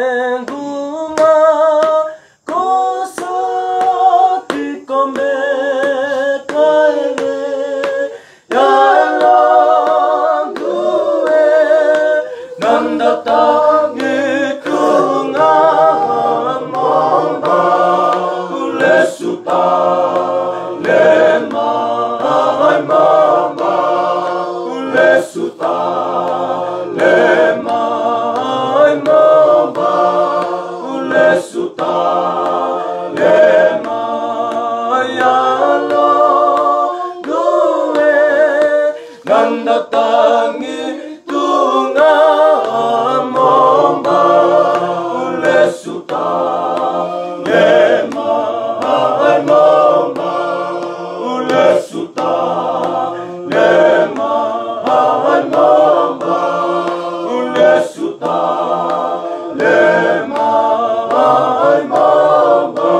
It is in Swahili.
Luvengunga kosati kome kaele yalangue nandatangi kunga mamba ulesuta lema mamba ulesuta lema Suta lema yalo gue nandatangi tunga momba ule suta lema momba ule suta lema momba ule suta lema Mamba,